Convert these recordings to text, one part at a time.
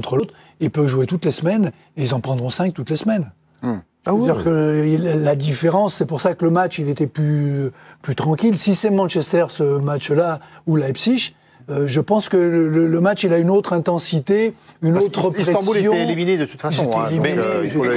contre l'autre, ils peuvent jouer toutes les semaines et ils en prendront 5 toutes les semaines. C'est-à-dire que la différence, c'est pour ça que le match, il était plus tranquille. Si c'est Manchester, ce match-là, ou Leipzig, je pense que le match, il a une autre intensité, autre pression. Istanbul était éliminé de toute façon. Mais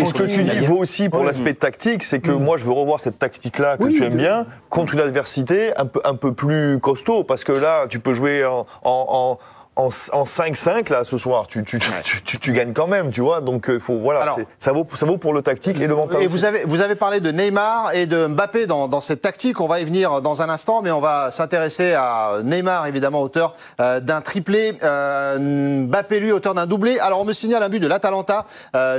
ce que tu dis vaut aussi pour l'aspect tactique, c'est que moi, je veux revoir cette tactique-là que tu aimes bien contre une adversité un peu plus costaud, parce que là, tu peux jouer en 5-5 là ce soir, tu gagnes quand même, tu vois. Donc alors, ça vaut pour le tactique et le mental. Et vous avez parlé de Neymar et de Mbappé dans cette tactique. On va y venir dans un instant, mais on va s'intéresser à Neymar, évidemment, auteur d'un triplé. Mbappé, lui, auteur d'un doublé. Alors, on me signale un but de l'Atalanta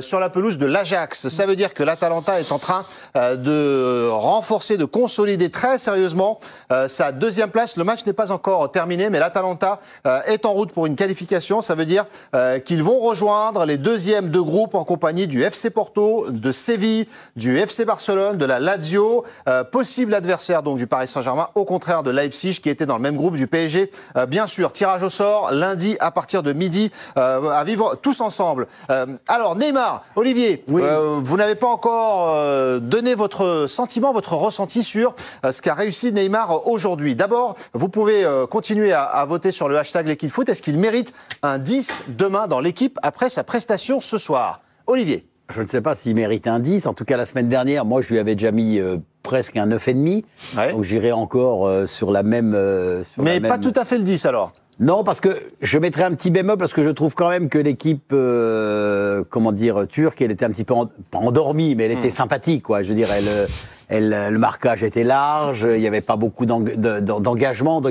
sur la pelouse de l'Ajax. Ça veut dire que l'Atalanta est en train de renforcer, de consolider très sérieusement sa deuxième place. Le match n'est pas encore terminé, mais l'Atalanta est en route pour une qualification. Ça veut dire qu'ils vont rejoindre les deuxièmes de groupe en compagnie du FC Porto, de Séville, du FC Barcelone, de la Lazio, possible adversaire donc du Paris Saint-Germain, au contraire de Leipzig qui était dans le même groupe du PSG. Bien sûr, tirage au sort lundi à partir de midi à vivre tous ensemble. Alors Neymar, Olivier, vous n'avez pas encore donné votre sentiment, votre ressenti sur ce qu'a réussi Neymar aujourd'hui. D'abord, vous pouvez continuer à voter sur le hashtag l'équipe foot. Est-ce qu'il mérite un 10 demain dans l'équipe après sa prestation ce soir? Olivier. Je ne sais pas s'il mérite un 10. En tout cas, la semaine dernière, moi, je lui avais déjà mis presque un 9,5. Ouais. Donc, j'irai encore sur la même... Mais pas tout à fait le 10, alors? Non, parce que je mettrais un petit bémol, parce que je trouve quand même que l'équipe, turque, elle était un petit peu, pas endormie, mais elle était sympathique, quoi. Je veux dire, le marquage était large, il n'y avait pas beaucoup d'engagement.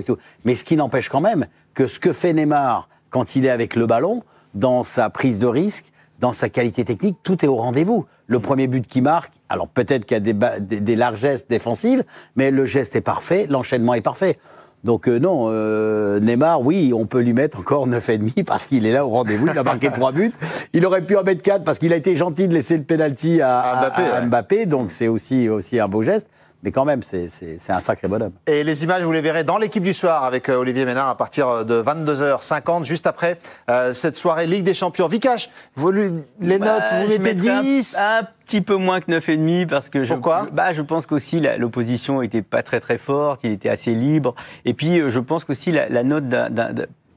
Mais ce qui n'empêche quand même que ce que fait Neymar quand il est avec le ballon, dans sa prise de risque, dans sa qualité technique, tout est au rendez-vous. Le premier but qu'il marque, alors peut-être qu'il y a des largesses défensives, mais le geste est parfait, l'enchaînement est parfait. Donc non, Neymar, oui, on peut lui mettre encore 9,5 parce qu'il est là au rendez-vous, il a marqué 3 buts. Il aurait pu en mettre 4 parce qu'il a été gentil de laisser le pénalty à Mbappé, donc c'est aussi un beau geste. Mais quand même, c'est un sacré bonhomme. Et les images, vous les verrez dans l'équipe du soir avec Olivier Ménard à partir de 22h50, juste après cette soirée Ligue des Champions. Vikash, les notes, vous mettez 10 un petit peu moins que 9,5 parce que Pourquoi je pense qu'aussi l'opposition n'était pas très très forte, il était assez libre. Et puis je pense qu'aussi la note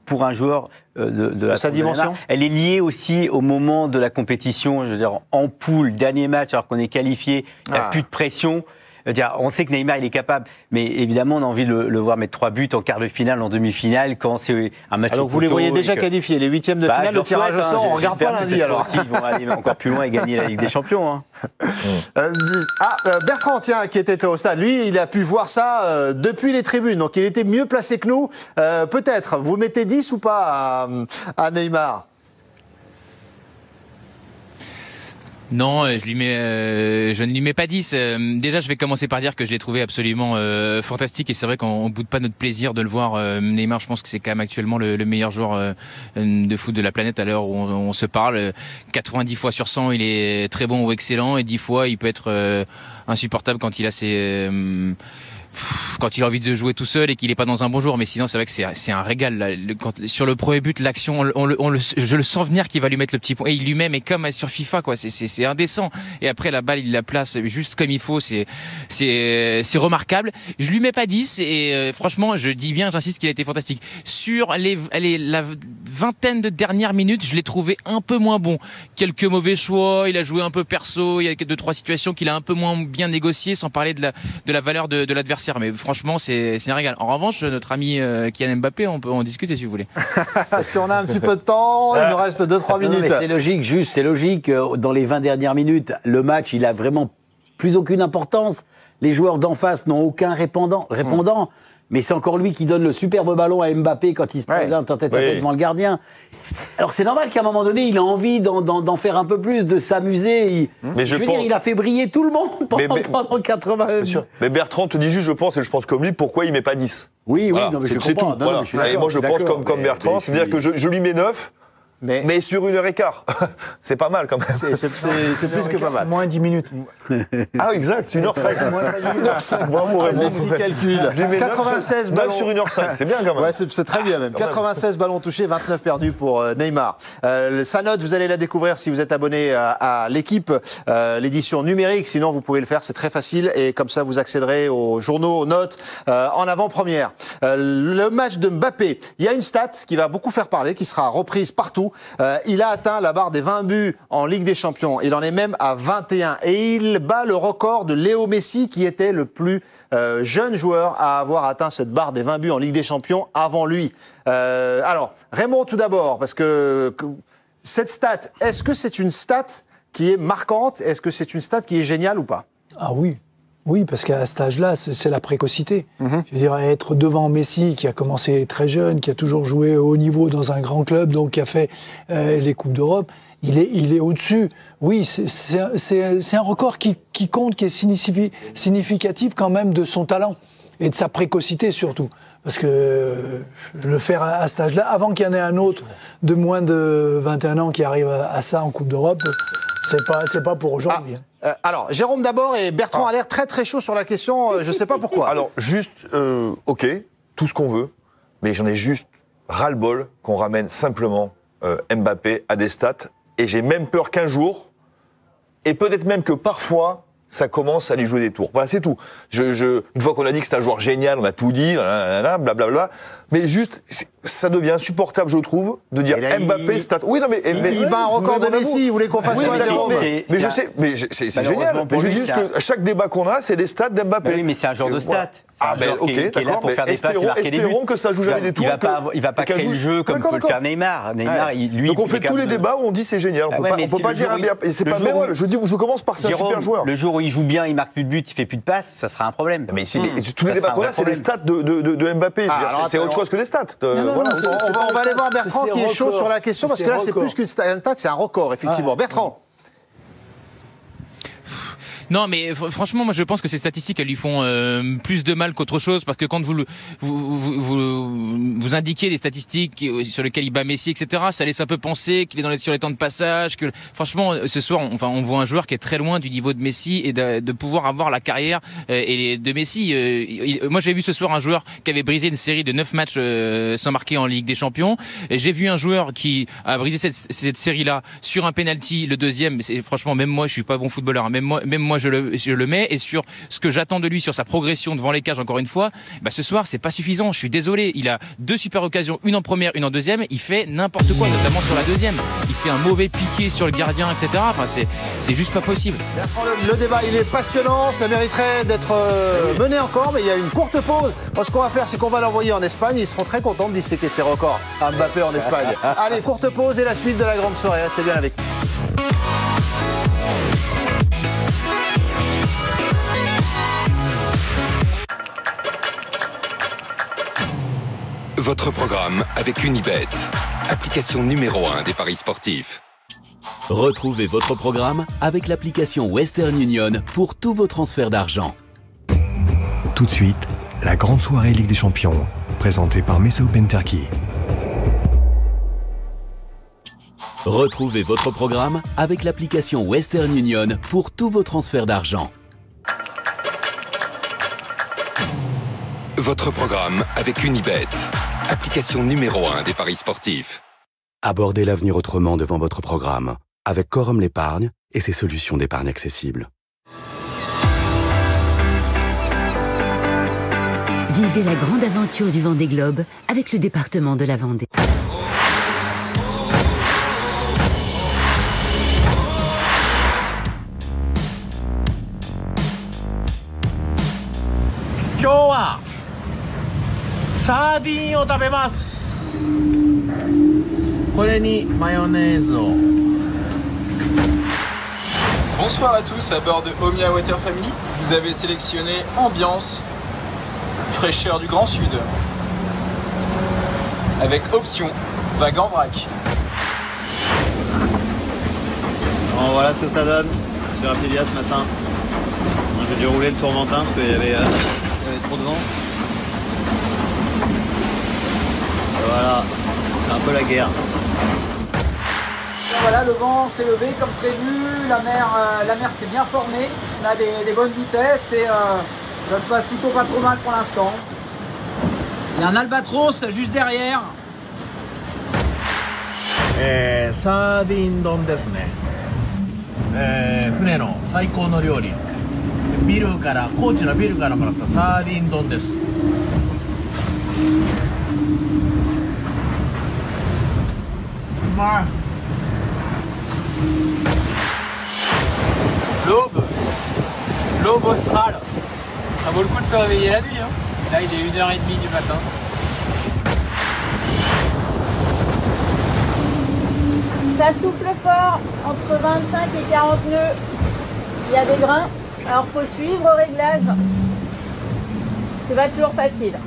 pour un joueur de sa dimension, elle est liée aussi au moment de la compétition. Je veux dire, en poule, dernier match, alors qu'on est qualifié, il n'y a plus de pression. On sait que Neymar, il est capable, mais évidemment, on a envie de le voir mettre 3 buts en quart de finale, en demi-finale, quand c'est un match. Alors vous les voyez déjà qualifiés, les huitièmes de finale, le tirage au sort, on ne regarde pas lundi alors. Ils vont aller encore plus loin et gagner la Ligue des Champions. Hein. Bertrand, tiens, qui était au stade, lui, il a pu voir ça depuis les tribunes, donc il était mieux placé que nous. Peut-être, vous mettez 10 ou pas à Neymar? Non, je ne lui mets pas 10. Déjà, je vais commencer par dire que je l'ai trouvé absolument fantastique et c'est vrai qu'on ne boude pas notre plaisir de le voir. Neymar, je pense que c'est quand même actuellement le meilleur joueur de foot de la planète à l'heure où on se parle. 90 fois sur 100, il est très bon ou excellent et 10 fois, il peut être insupportable quand il a quand il a envie de jouer tout seul et qu'il n'est pas dans un bon jour. Mais sinon, c'est vrai que c'est un régal. Là. Sur le premier but, l'action, je le sens venir qu'il va lui mettre le petit point. Et il lui met, mais comme sur FIFA, quoi. C'est indécent. Et après, la balle, il la place juste comme il faut. C'est remarquable. Je lui mets pas 10. Et franchement, je dis bien, j'insiste, qu'il a été fantastique. Sur la vingtaine de dernières minutes, je l'ai trouvé un peu moins bon. Quelques mauvais choix. Il a joué un peu perso. Il y a 2-3 situations qu'il a un peu moins bien négociées, sans parler de la valeur de l'adversaire. Mais franchement, c'est un régal. En revanche, notre ami Kylian Mbappé, on peut en discuter si vous voulez. Si on a un petit peu de temps, il nous reste 2-3 minutes. Mais c'est logique, c'est logique. Dans les 20 dernières minutes, le match, il a vraiment plus aucune importance. Les joueurs d'en face n'ont aucun répondant. Mais c'est encore lui qui donne le superbe ballon à Mbappé quand il se présente en tête à tête devant le gardien. Alors c'est normal qu'à un moment donné, il a envie d'en faire un peu plus, de s'amuser. Il a fait briller tout le monde pendant 80 minutes. Mais Bertrand te dit juste, je pense comme lui, pourquoi il met pas 10 Oui, non, mais je comprends. Et moi je pense comme Bertrand, c'est-à-dire que je lui mets 9. Mais sur 1h15, c'est pas mal quand même. C'est plus que pas mal. Moins 10 minutes. Ah, exact, 1h05. Bravo, Raymond. Petit calcul. 96 ballons. 9 sur 1h05, c'est bien quand même. Ouais, c'est très bien même. 96 ballons touchés, 29 perdus pour Neymar. Sa note, vous allez la découvrir si vous êtes abonné à l'équipe, l'édition numérique. Sinon, vous pouvez le faire, c'est très facile. Et comme ça, vous accéderez aux journaux, aux notes, en avant-première. Le match de Mbappé, il y a une stat qui va beaucoup faire parler, qui sera reprise partout. Il a atteint la barre des 20 buts en Ligue des Champions. Il en est même à 21. Et il bat le record de Léo Messi, qui était le plus jeune joueur à avoir atteint cette barre des 20 buts en Ligue des Champions avant lui. Alors, Raymond, tout d'abord, parce que cette stat, est-ce que c'est une stat qui est marquante? Est-ce que c'est une stat qui est géniale ou pas? Ah oui. Oui, parce qu'à cet âge-là, c'est la précocité. Je veux dire, être devant Messi, qui a commencé très jeune, qui a toujours joué au haut niveau dans un grand club, donc qui a fait les Coupes d'Europe, il est au-dessus. Oui, c'est un record qui compte, qui est significatif quand même de son talent et de sa précocité surtout. Parce que le faire à cet âge-là, avant qu'il y en ait un autre de moins de 21 ans qui arrive à ça en Coupe d'Europe, c'est pas pour aujourd'hui. Alors, Jérôme d'abord, et Bertrand a l'air très très chaud sur la question, je ne sais pas pourquoi. Alors, juste, ok, tout ce qu'on veut, mais j'en ai juste ras-le-bol qu'on ramène simplement Mbappé à des stats, et j'ai même peur qu'un jour, et peut-être même que parfois, ça commence à lui jouer des tours. Voilà, c'est tout. Une fois qu'on a dit que c'est un joueur génial, on a tout dit, blablabla. Mais juste, ça devient insupportable, je trouve, de dire Mbappé, stat. Oui, non, mais il bat un record de Messi. Vous voulez qu'on fasse quoi, Jérôme? Mais je sais, mais c'est génial. Mais je dis juste que chaque débat qu'on a, c'est des stats d'Mbappé. Oui, mais c'est un genre de stats. Ah ben ok, qui est là pour faire des passes et marquer des buts. Espérons que ça joue jamais des tours. Il va pas créer le jeu comme peut le faire Neymar. Neymar, lui. Donc on fait tous les débats où on dit c'est génial. On peut pas dire c'est pas même. Je commence par c'est un super joueur. Le jour où il joue bien, il marque plus de buts, il fait plus de passes, ça sera un problème. Mais tous les débats qu'on a, c'est les stats de Mbappé. C'est autre chose que les stats. On va aller voir Bertrand qui est chaud sur la question parce que là c'est plus qu'une stat, c'est un record effectivement. Bertrand. Non, mais franchement, moi, je pense que ces statistiques, elles lui font plus de mal qu'autre chose, parce que quand vous indiquez des statistiques sur lesquelles il bat Messi, etc., ça laisse un peu penser qu'il est sur les temps de passage. Que franchement, ce soir, on voit un joueur qui est très loin du niveau de Messi et de pouvoir avoir la carrière de Messi. Moi, j'ai vu ce soir un joueur qui avait brisé une série de 9 matchs sans marquer en Ligue des Champions. Et j'ai vu un joueur qui a brisé cette série-là sur un penalty, le deuxième. Franchement, même moi, je suis pas bon footballeur. Hein, même moi, je le mets, et sur ce que j'attends de lui, sur sa progression devant les cages, encore une fois, ce soir c'est pas suffisant, je suis désolé. Il a 2 super occasions, une en première, une en deuxième, il fait n'importe quoi, notamment sur la deuxième. Il fait un mauvais piqué sur le gardien, etc. Enfin, c'est juste pas possible. Le débat il est passionnant, ça mériterait d'être mené encore, mais il y a une courte pause. Ce qu'on va faire, c'est qu'on va l'envoyer en Espagne, ils seront très contents de disséquer ses records à Mbappé en Espagne. Allez, courte pause et la suite de la grande soirée, restez bien avec nous. Votre programme avec Unibet, application numéro 1 des paris sportifs. Retrouvez votre programme avec l'application Western Union pour tous vos transferts d'argent. Tout de suite, la grande soirée Ligue des Champions, présentée par Mesa Open Turkey. Retrouvez votre programme avec l'application Western Union pour tous vos transferts d'argent. Votre programme avec Unibet, application numéro 1 des paris sportifs. Abordez l'avenir autrement devant votre programme, avec Quorum l'épargne et ses solutions d'épargne accessibles. Vivez la grande aventure du Vendée Globe avec le département de la Vendée. Bonsoir à tous, à bord de Omnia Water Family, vous avez sélectionné ambiance, fraîcheur du Grand Sud, avec option vague en vrac. Bon, voilà ce que ça donne sur Aprilia ce matin. J'ai dû rouler le Tourmentin parce qu'il y avait trop de vent. Et voilà, c'est un peu la guerre. voilà, le vent s'est levé comme prévu, la mer s'est bien formée, on a des bonnes vitesses et ça se passe plutôt pas trop mal pour l'instant. Il y a un albatros juste derrière. サーディン丼ですね、船の最高の料理、ビルから高知のビルからもらったサーディン丼です。うまい。 L'aube australe. Ça vaut le coup de se réveiller la nuit. Hein. Là, il est 1h30 du matin. Ça souffle fort, entre 25 et 40 nœuds. Il y a des grains, alors faut suivre au réglage. C'est pas toujours facile.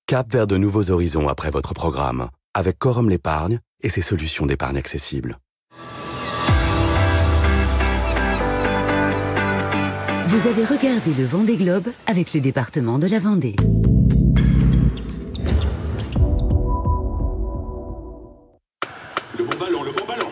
Cap vers de nouveaux horizons après votre programme, avec Quorum l'épargne et ses solutions d'épargne accessibles. Vous avez regardé le Vendée Globe avec le département de la Vendée. Le bon ballon, le bon ballon.